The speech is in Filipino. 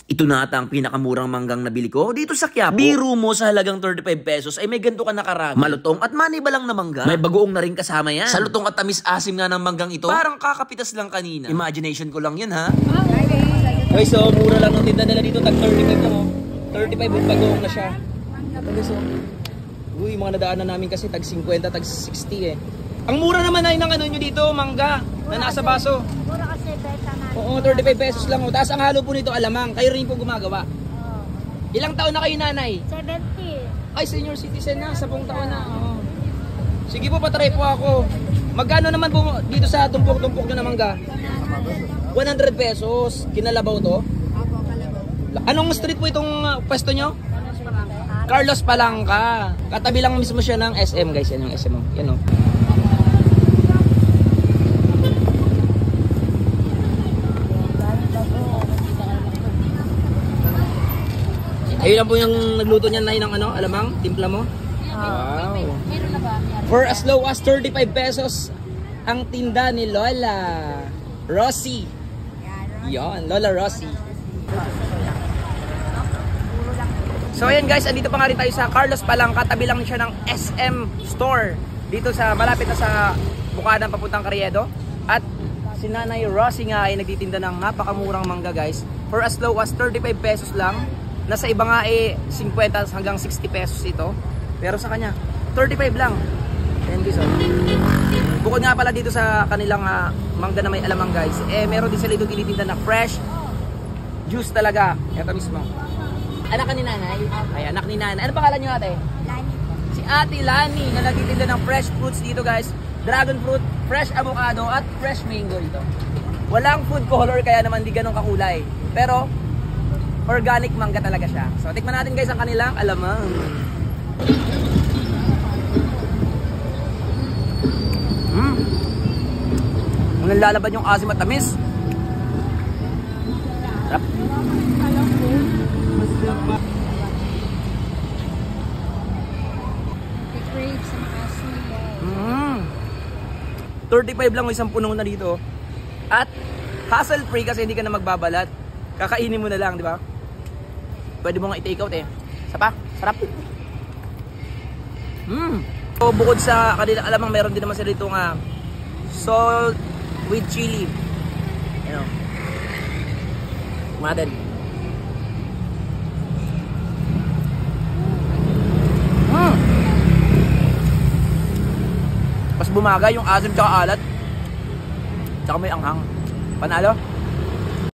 Ito na ata ang pinakamurang manggang nabili ko dito sa Quiapo. Biro mo sa halagang 35 pesos ay may ganito ka nakarami. Malutong at maniba lang na mangga. May bagoong na rin kasama yan. Sa lutong at tamis-asim nga ng manggang ito, parang kakapitas lang kanina. Imagination ko lang yan ha. Okay, so mura lang ng tinda nila dito. Tag 35 lang oh. 35 yung bagoong na siya. Okay, so uy, mga nadaanan namin kasi tag 50, tag 60 eh. Ang mura naman ay ng ano nyo dito, mangga na nasa baso. Mura kasi beta na. Oo, 35 pesos lang. Tapos ang halo po nito alamang. Kayo rin po gumagawa. Ilang taon na kayo, nanay? 70. Ay, senior citizen na. 10 taon na. Oo. Sige po, patry po ako. Magkano naman po dito sa tumpok-tumpok nyo na mangga? 100 pesos. Kinalabaw to? Anong street po itong pwesto nyo? Carlos Palangka. Katabi lang mismo siya ng SM, guys. Yan yung SM. Yan o. Ayun lang po yung nagluto niyan na ng ano, alamang, timpla mo. Wow. Meron na ba? For as low as 35 pesos ang tinda ni Lola Rosie. Yan, Lola Rosie. So ayan guys, andito pa nga rin tayo sa Carlos Palangka. Tabi lang siya ng SM Store. Dito sa, malapit na sa Bukadang papuntang Carriedo. At si Nanay Rosie nga ay nagtitinda ng napakamurang mangga guys. For as low as 35 pesos lang. Nasa iba nga eh 50 hanggang 60 pesos ito. Pero sa kanya 35 lang. Ayan guys, oh. Bukod nga pala dito sa kanilang mangga na may alamang guys, eh meron din sila dito tinitinda na fresh juice talaga. Ito mismo. Anak ka ni nanay? Ay, anak ni nanay. Ano pangalan niyo ate? Lani. Si Ate Lani na nagtitinda ng fresh fruits dito guys. Dragon fruit, fresh avocado at fresh mango dito. Walang food color kaya naman di ganun kakulay. Pero organic mangga talaga siya. So tikman natin guys ang kanilang alamang. Ang lalaban yung asim at tamis. Sarap. 35 lang, may isang puno na dito. At hassle free kasi hindi ka na magbabalat. Kakainin mo na lang, di ba? Pwede mo nga i-take out eh. Sapa, sarap. So, bukod sa kanila alamang, meron din naman sila dito nga salt with chili. You know. Natin. Mas bumaga yung asim tsaka alat. Tsaka may anghang. Panalo?